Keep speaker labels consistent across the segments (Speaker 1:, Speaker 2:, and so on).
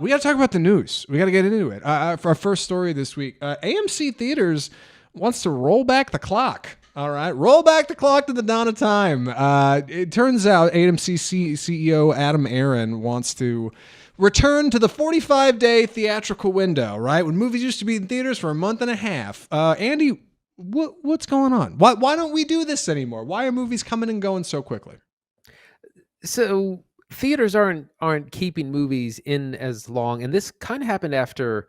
Speaker 1: We got to talk about the news. We got to get into it. For our first story this week, AMC Theaters wants to roll back the clock. All right, roll back the clock to the dawn of time. It turns out AMC CEO Adam Aaron wants to return to the 45-day theatrical window, right? When movies used to be in theaters for a month and a half. Andy, what's going on? Why don't we do this anymore? Why are movies coming and going so quickly?
Speaker 2: So theaters aren't keeping movies in as long, and this kind of happened after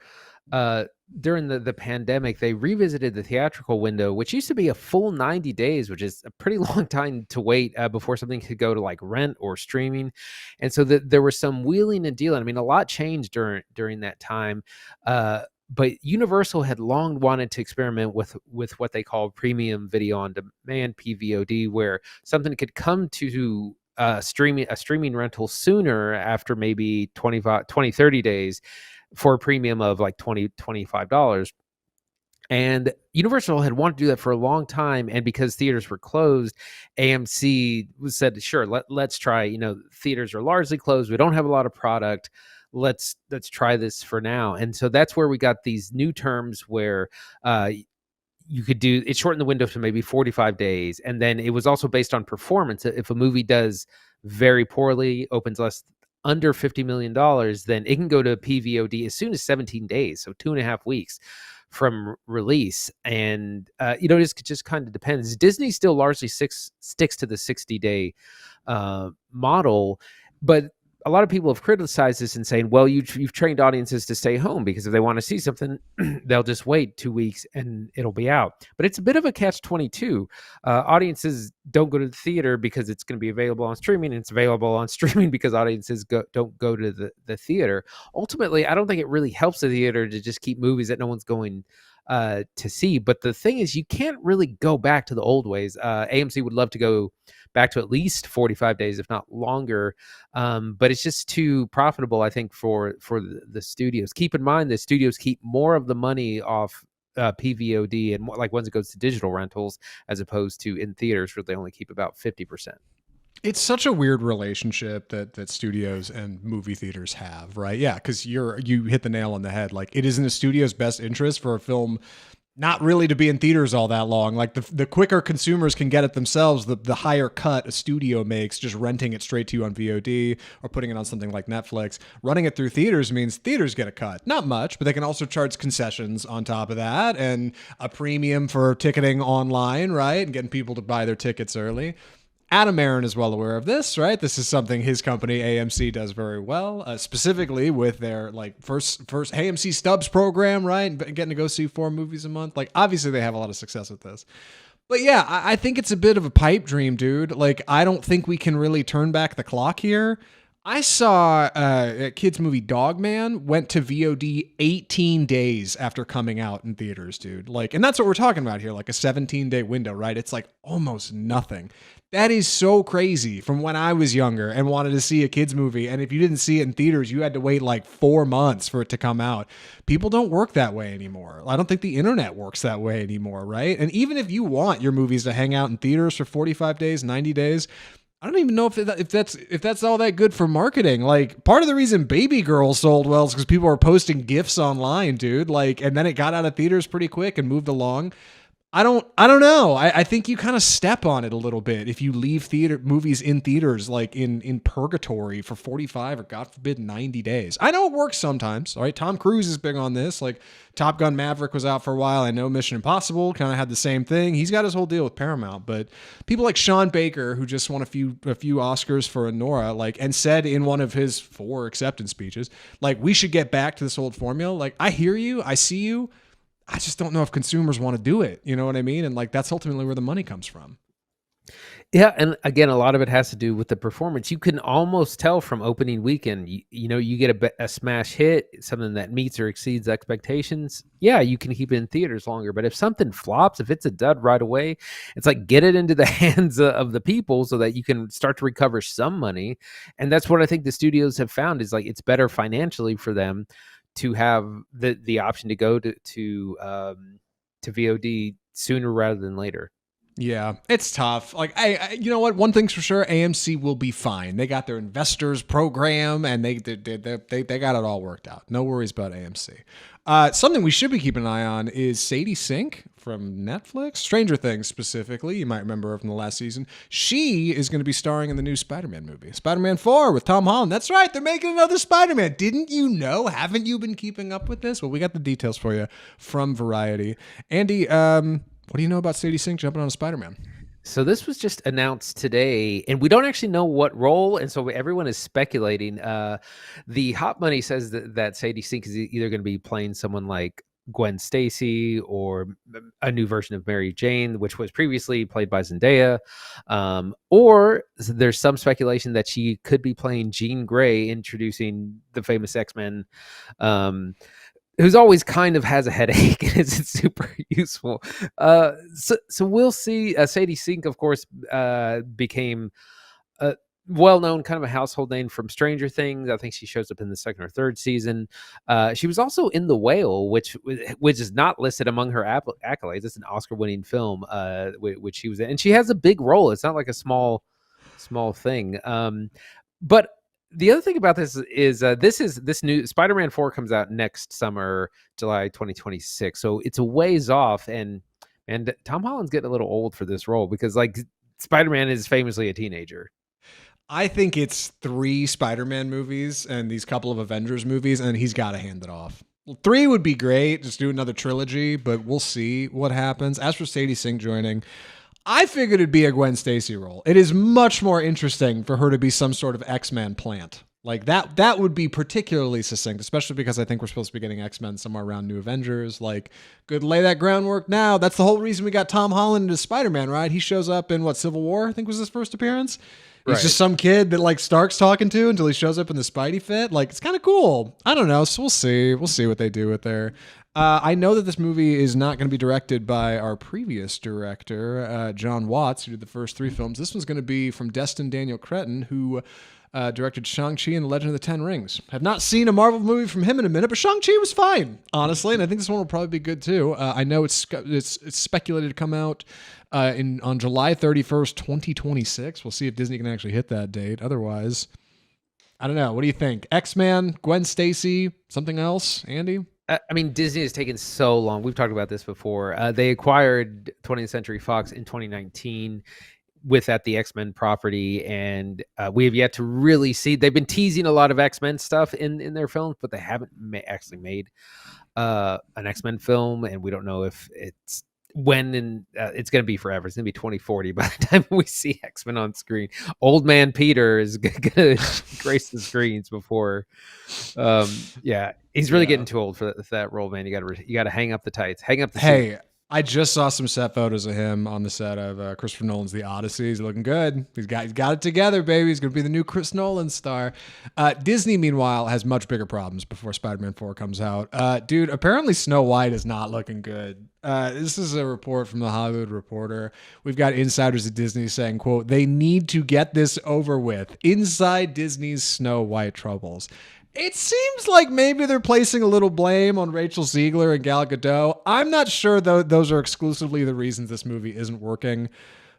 Speaker 2: during the pandemic. They revisited the theatrical window, which used to be a full 90 days, which is a pretty long time to wait before something could go to like rent or streaming. And so there was some wheeling and dealing. I mean, a lot changed during that time. But Universal had long wanted to experiment with what they call premium video on demand, PVOD, where something could come to a streaming rental sooner, after maybe 30 days, for a premium of like $25. And Universal had wanted to do that for a long time, and because theaters were closed, AMC said, sure, let's try. Theaters are largely closed, we don't have a lot of product, let's try this for now. And so that's where we got these new terms where you could do it, shorten the window to maybe 45 days. And then it was also based on performance. If a movie does very poorly, opens under $50 million, then it can go to PVOD as soon as 17 days. So 2.5 weeks from release. And, it just kind of depends. Disney still largely sticks to the 60-day model, but a lot of people have criticized this and saying, well, you've trained audiences to stay home, because if they want to see something, they'll just wait 2 weeks and it'll be out. But it's a bit of a catch-22. Audiences don't go to the theater because it's going to be available on streaming, and it's available on streaming because audiences don't go to the theater. Ultimately, I don't think it really helps the theater to just keep movies that no one's going to see. But the thing is, you can't really go back to the old ways. AMC would love to go back to at least 45 days, if not longer. But it's just too profitable, I think, for the studios. Keep in mind, the studios keep more of the money off PVOD and more, like once it goes to digital rentals, as opposed to in theaters, where they only keep about 50%.
Speaker 1: It's such a weird relationship that studios and movie theaters have, right? Yeah, because you hit the nail on the head. Like, it is in the studio's best interest for a film not really to be in theaters all that long. Like, the quicker consumers can get it themselves, the higher cut a studio makes just renting it straight to you on VOD or putting it on something like Netflix. Running it through theaters means theaters get a cut. Not much, but they can also charge concessions on top of that, and a premium for ticketing online, right? And getting people to buy their tickets early. Adam Aaron is well aware of this, right? This is something his company AMC does very well, specifically with their like first AMC Stubs program, right? And getting to go see 4 movies a month. Like, obviously they have a lot of success with this. But yeah, I think it's a bit of a pipe dream, dude. Like, I don't think we can really turn back the clock here. I saw a kids movie, Dog Man, went to VOD 18 days after coming out in theaters, dude. Like, and that's what we're talking about here, like a 17-day window, right? It's like almost nothing. That is so crazy from when I was younger and wanted to see a kids movie. And if you didn't see it in theaters, you had to wait like 4 months for it to come out. People don't work that way anymore. I don't think the internet works that way anymore, right? And even if you want your movies to hang out in theaters for 45 days, 90 days, I don't even know if that's all that good for marketing. Like, part of the reason Baby Girl sold well is because people were posting GIFs online, dude. Like, and then it got out of theaters pretty quick and moved along. I don't know. I think you kind of step on it a little bit if you leave theater movies in theaters like in purgatory for 45 or God forbid 90 days. I know it works sometimes. All right, Tom Cruise is big on this. Like, Top Gun Maverick was out for a while. I know Mission Impossible kind of had the same thing. He's got his whole deal with Paramount, but people like Sean Baker, who just won a few Oscars for Anora, like, and said in one of his 4 acceptance speeches, like, we should get back to this old formula. Like, I hear you, I see you. I just don't know if consumers want to do it. You know what I mean? And like, that's ultimately where the money comes from.
Speaker 2: Yeah, and again, a lot of it has to do with the performance. You can almost tell from opening weekend. You get a smash hit, something that meets or exceeds expectations. Yeah, you can keep it in theaters longer. But if something flops, if it's a dud right away, it's like, get it into the hands of the people so that you can start to recover some money. And that's what I think the studios have found is, like, it's better financially for them to have the option to go to VOD sooner rather than later.
Speaker 1: Yeah, it's tough. Like, you know what? One thing's for sure: AMC will be fine. They got their investors program, and they got it all worked out. No worries about AMC. Something we should be keeping an eye on is Sadie Sink from Netflix, Stranger Things specifically. You might remember her from the last season. She is going to be starring in the new Spider-Man movie, Spider-Man 4 with Tom Holland. That's right, they're making another Spider-Man. Didn't you know? Haven't you been keeping up with this? Well, we got the details for you from Variety. Andy, what do you know about Sadie Sink jumping on a Spider-Man?
Speaker 2: So this was just announced today, and we don't actually know what role, and so everyone is speculating. The hot money says that Sadie Sink is either going to be playing someone like Gwen Stacy or a new version of Mary Jane, which was previously played by Zendaya, or there's some speculation that she could be playing Jean Grey, introducing the famous X-Men. Who's always kind of has a headache and it's super useful. So we'll see. Sadie Sink, of course, became a well-known kind of a household name from Stranger Things. I think she shows up in the second or third season. She was also in The Whale, which is not listed among her accolades. It's an Oscar-winning film, which she was in, and she has a big role. It's not like a small thing. But the other thing about this is this new Spider-Man 4 comes out next summer, July 2026. So it's a ways off, and Tom Holland's getting a little old for this role because like Spider-Man is famously a teenager.
Speaker 1: I think it's 3 Spider-Man movies and these couple of Avengers movies, and he's got to hand it off. 3 would be great. Just do another trilogy, but we'll see what happens. As for Sadie Sink joining, I figured it'd be a Gwen Stacy role. It is much more interesting for her to be some sort of X-Men plant. Like that would be particularly succinct, especially because I think we're supposed to be getting X-Men somewhere around New Avengers. Like, good, lay that groundwork now. That's the whole reason we got Tom Holland as Spider-Man, right? He shows up in Civil War, I think was his first appearance. He's just some kid that like Stark's talking to until he shows up in the Spidey fit. Like, it's kind of cool. I don't know. So we'll see. We'll see what they do with there. I know that this movie is not going to be directed by our previous director, John Watts, who did the first 3 films. This one's going to be from Destin Daniel Cretton, who directed Shang-Chi and the Legend of the Ten Rings. Have not seen a Marvel movie from him in a minute, but Shang-Chi was fine, honestly, and I think this one will probably be good too. I know it's speculated to come out on July 31st, 2026. We'll see if Disney can actually hit that date. Otherwise, I don't know. What do you think? X-Men, Gwen Stacy, something else, Andy?
Speaker 2: I mean, Disney has taken so long. We've talked about this before. They acquired 20th Century Fox in 2019 with that the X-Men property, and we have yet to really see. They've been teasing a lot of X-Men stuff in their films, but they haven't actually made an X-Men film, and we don't know if it's when, and it's going to be forever. It's going to be 2040 by the time we see X-Men on screen. Old man Peter is going to grace the screens before. He's really getting too old for that role, man. You got to hang up the tights, hang up the seat.
Speaker 1: I just saw some set photos of him on the set of Christopher Nolan's The Odyssey. He's looking good. He's got it together, baby. He's going to be the new Chris Nolan star. Disney, meanwhile, has much bigger problems before Spider-Man 4 comes out. Dude, apparently Snow White is not looking good. This is a report from The Hollywood Reporter. We've got insiders at Disney saying, quote, "They need to get this over with. Inside Disney's Snow White troubles." It seems like maybe they're placing a little blame on Rachel Zegler and Gal Gadot. I'm not sure, though, those are exclusively the reasons this movie isn't working.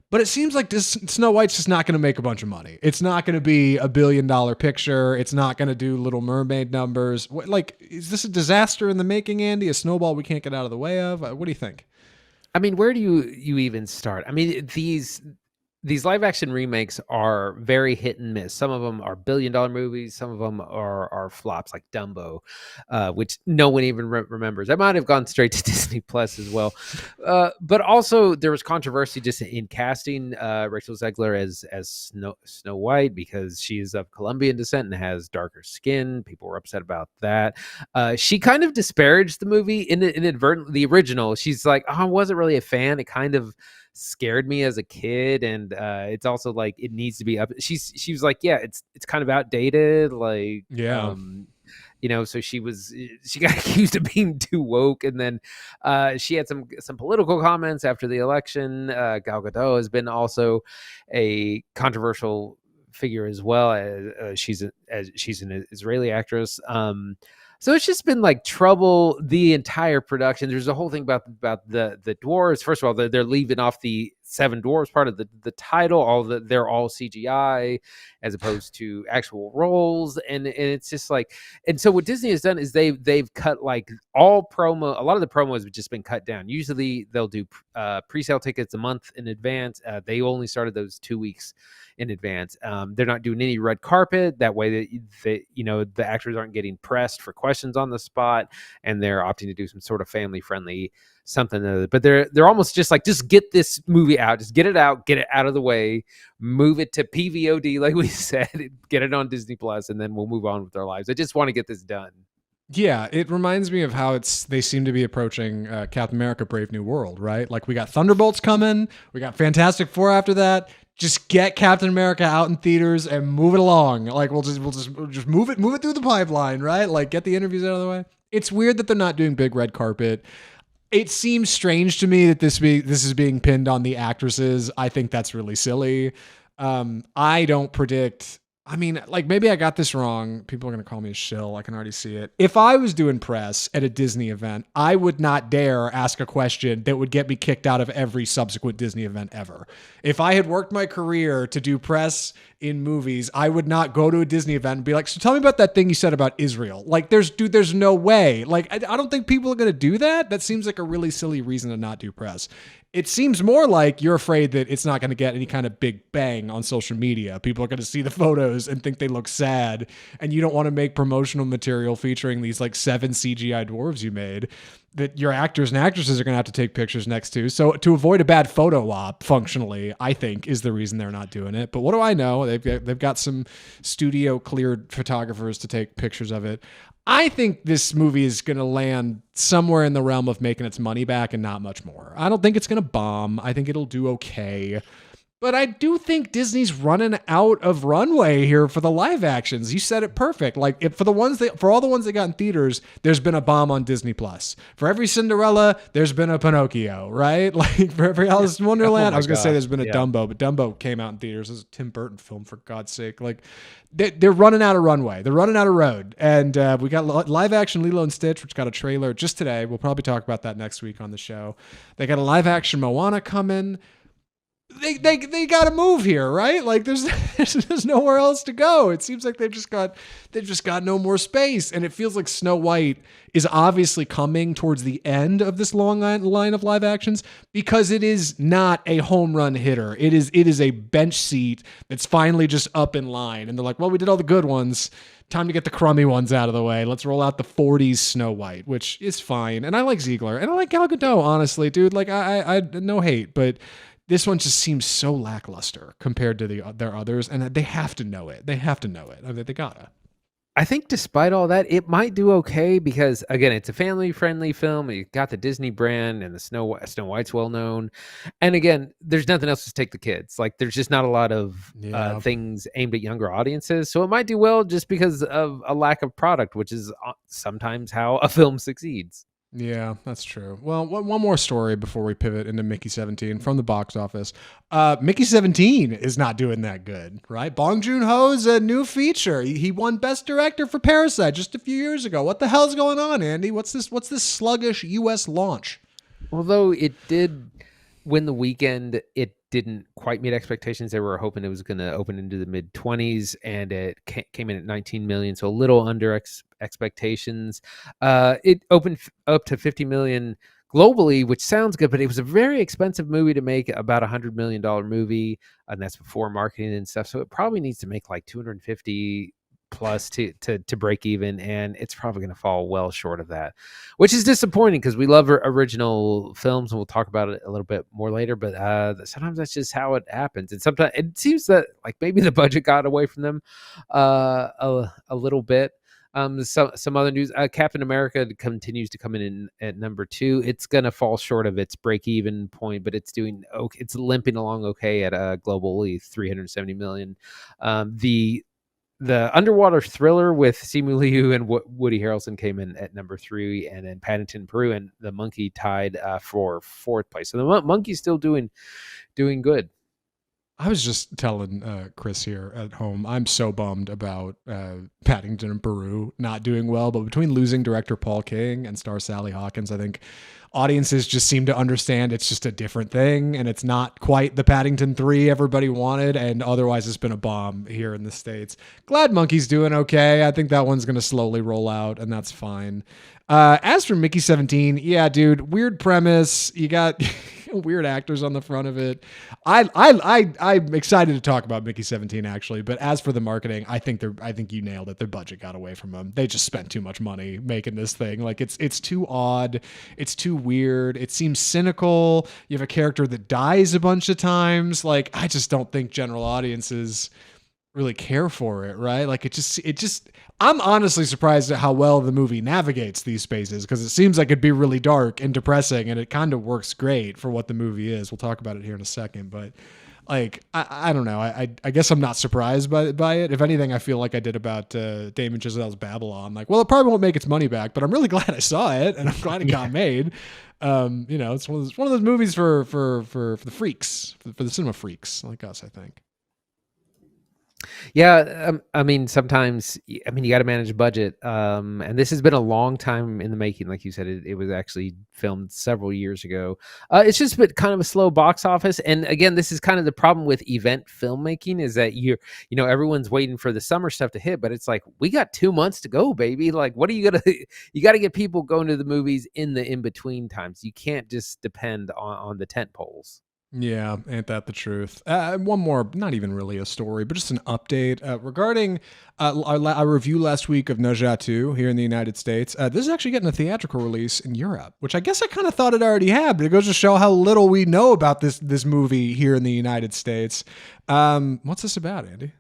Speaker 1: But it seems like this Snow White's just not going to make a bunch of money. It's not going to be $1 billion picture. It's not going to do Little Mermaid numbers. Is this a disaster in the making, Andy? A snowball we can't get out of the way of? What do you think?
Speaker 2: I mean, where do you even start? I mean, these live action remakes are very hit and miss. Some of them are $1 billion movies. Some of them are flops like Dumbo, which no one even remembers. That might have gone straight to Disney Plus as well. But also there was controversy just in casting Rachel Zegler as Snow White because she is of Colombian descent and has darker skin. People were upset about that. She kind of disparaged the movie inadvertently. The original, she's like, "Oh, I wasn't really a fan. It kind of scared me as a kid, and it's also like it needs to be up." She was like, "Yeah, it's kind of outdated." Like, so she got accused of being too woke, and then she had some political comments after the election. Gal Gadot has been also a controversial figure as well. As she's an Israeli actress. So it's just been like trouble the entire production. There's a whole thing about the dwarves. First of all, they're leaving off the Seven Dwarfs part of the title. They're all CGI as opposed to actual roles, and it's just like, and so what Disney has done is they've cut like all promo. A lot of the promos have just been cut down. Usually they'll do pre-sale tickets a month in advance. They only started those 2 weeks in advance. They're not doing any red carpet. That way that the actors aren't getting pressed for questions on the spot, and they're opting to do some sort of family friendly something. But they're almost just like, just get this movie out, just get it out of the way, move it to PVOD, like we said, get it on Disney Plus, and then we'll move on with our lives. I just want to get this done.
Speaker 1: Yeah, it reminds me of how they seem to be approaching Captain America: Brave New World, right? Like we got Thunderbolts coming, we got Fantastic Four after that. Just get Captain America out in theaters and move it along. Like we'll just move it through the pipeline, right? Like get the interviews out of the way. It's weird that they're not doing big red carpet. It seems strange to me that this is being pinned on the actresses. I think that's really silly. I don't predict. I mean, like maybe I got this wrong. People are going to call me a shill. I can already see it. If I was doing press at a Disney event, I would not dare ask a question that would get me kicked out of every subsequent Disney event ever. If I had worked my career to do press in movies, I would not go to a Disney event and be like, so tell me about that thing you said about Israel. Like there's no way. Like, I don't think people are going to do that. That seems like a really silly reason to not do press. It seems more like you're afraid that it's not going to get any kind of big bang on social media. People are going to see the photos and think they look sad, and you don't want to make promotional material featuring these like 7 CGI dwarves you made that your actors and actresses are going to have to take pictures next to. So to avoid a bad photo op, functionally, I think is the reason they're not doing it. But what do I know? They've got some studio cleared photographers to take pictures of it. I think this movie is going to land somewhere in the realm of making its money back and not much more. I don't think it's going to bomb. I think it'll do okay. But I do think Disney's running out of runway here for the live actions. You said it perfect. Like for all the ones they got in theaters, there's been a bomb on Disney Plus. For every Cinderella, there's been a Pinocchio, right? Like for every Alice in Wonderland, I was going to say there's been a Dumbo, but Dumbo came out in theaters. This is a Tim Burton film, for God's sake. Like they're running out of runway. They're running out of road. And we got live action Lilo and Stitch, which got a trailer just today. We'll probably talk about that next week on the show. They got a live action Moana coming. They got to move here, right? Like there's nowhere else to go. It seems like they've just got no more space, and it feels like Snow White is obviously coming towards the end of this long line of live actions because it is not a home run hitter. It is a bench seat that's finally just up in line, and they're like, well, we did all the good ones. Time to get the crummy ones out of the way. Let's roll out the 40s Snow White, which is fine. And I like Ziegler, and I like Gal Gadot, honestly, dude. Like I no hate, but this one just seems so lackluster compared to their others, and they have to know it. They have to know it. I mean, they gotta.
Speaker 2: I think despite all that, it might do okay because, again, it's a family-friendly film. You got the Disney brand, and the Snow White's well-known. And again, there's nothing else to take the kids. Like, there's just not a lot of things aimed at younger audiences. So it might do well just because of a lack of product, which is sometimes how a film succeeds.
Speaker 1: Yeah, that's true. Well, one more story before we pivot into Mickey 17 from the box office. Mickey 17 is not doing that good, right? Bong Joon-Ho's a new feature. He won Best Director for Parasite just a few years ago. What the hell's going on, Andy? What's this sluggish U.S. launch?
Speaker 2: Although it did win the weekend, it didn't quite meet expectations. They were hoping it was going to open into the mid-20s, and it came in at 19 million, so a little under expectations. It opened up to 50 million globally, which sounds good, but it was a very expensive movie to make, about $100 million movie, and that's before marketing and stuff. So it probably needs to make like 250 plus to break even, and it's probably going to fall well short of that, which is disappointing because we love original films, and we'll talk about it a little bit more later, but sometimes that's just how it happens. And sometimes it seems that like maybe the budget got away from them a little bit. Some other news, Captain America continues to come in at number 2. It's going to fall short of its break-even point, but it's doing okay. It's limping along okay at globally 370 million. The underwater thriller with Simu Liu and Woody Harrelson came in at number 3, and then Paddington Peru and The Monkey tied for 4th place. So The Monkey's still doing good.
Speaker 1: I was just telling Chris here at home, I'm so bummed about Paddington and Peru not doing well. But between losing director Paul King and star Sally Hawkins, I think audiences just seem to understand it's just a different thing, and it's not quite the Paddington 3 everybody wanted, and otherwise it's been a bomb here in the States. Glad Monkey's doing okay. I think that one's going to slowly roll out, and that's fine. As for Mickey 17, yeah, dude, weird premise. You got weird actors on the front of it. I'm excited to talk about Mickey 17 actually, but as for the marketing, I think you nailed it. Their budget got away from them. They just spent too much money making this thing. Like it's too odd. It's too weird. It seems cynical. You have a character that dies a bunch of times. Like I just don't think general audiences really care for it, right? Like it just I'm honestly surprised at how well the movie navigates these spaces, because it seems like it'd be really dark and depressing, and it kind of works great for what the movie is. We'll talk about it here in a second, but like I don't know. I guess I'm not surprised by it. If anything, I feel like I did about Damon Chazelle's Babylon. Like, well, it probably won't make its money back, but I'm really glad I saw it, and I'm glad it got made. It's one of those movies for the freaks, for the cinema freaks like us, I think.
Speaker 2: Yeah, I mean, sometimes, I mean, you got to manage a budget. And this has been a long time in the making. Like you said, it was actually filmed several years ago. It's just been kind of a slow box office. And again, this is kind of the problem with event filmmaking, is that everyone's waiting for the summer stuff to hit, but it's like, we got 2 months to go, baby. Like, what are you going to, you got to get people going to the movies in the in-between times. You can't just depend on the tent poles.
Speaker 1: Yeah, ain't that the truth? One more, not even really a story, but just an update regarding our review last week of Ne Zha 2 here in the United States. This is actually getting a theatrical release in Europe, which I guess I kind of thought it already had, but it goes to show how little we know about this movie here in the United States. What's this about, Andy?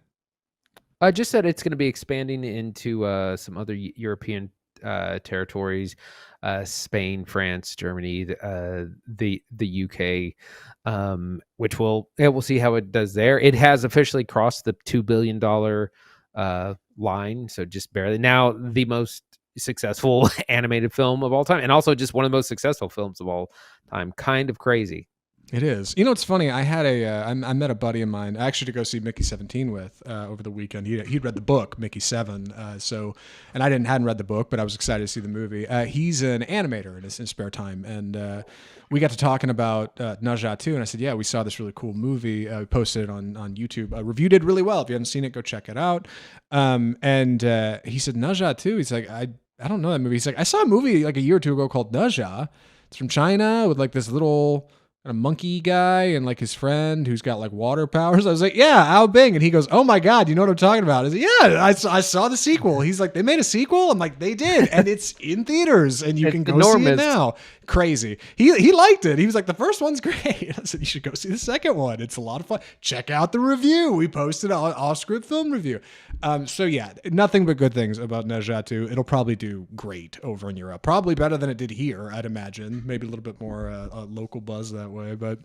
Speaker 2: I just said it's going to be expanding into some other European territories, Spain, France, Germany, the UK, which we'll see how it does there. It has officially crossed the $2 billion line, so just barely. Now the most successful animated film of all time, and also just one of the most successful films of all time. Kind of crazy.
Speaker 1: It is. You know, it's funny. I had I met a buddy of mine actually to go see Mickey 17 with over the weekend. He'd read the book Mickey 7, and I hadn't read the book, but I was excited to see the movie. He's an animator in his spare time, and we got to talking about Ne Zha 2, and I said, yeah, we saw this really cool movie. We posted it on YouTube. Review did really well. If you haven't seen it, go check it out. And he said, Ne Zha 2. He's like, I don't know that movie. He's like, I saw a movie like a year or two ago called Ne Zha. It's from China with like this little a monkey guy and like his friend who's got like water powers. I was like, yeah, Ao Bing. And he goes, oh my God, you know what I'm talking about? I was like, yeah, I saw the sequel. He's like, they made a sequel? I'm like, they did. And it's in theaters and you can go see it now. Crazy. He liked it. He was like, the first one's great. I said, you should go see the second one. It's a lot of fun. Check out the review. We posted an off-script film review. So yeah, nothing but good things about Ne Zha 2. It'll probably do great over in Europe. Probably better than it did here, I'd imagine. Maybe a little bit more local buzz that way. But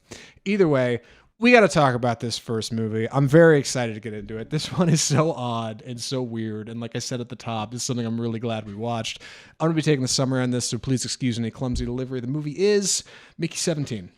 Speaker 1: either way, we got to talk about this first movie. I'm very excited to get into it. This one is so odd and so weird. And like I said at the top, this is something I'm really glad we watched. I'm going to be taking the summer on this, so please excuse any clumsy delivery. The movie is Mickey 17.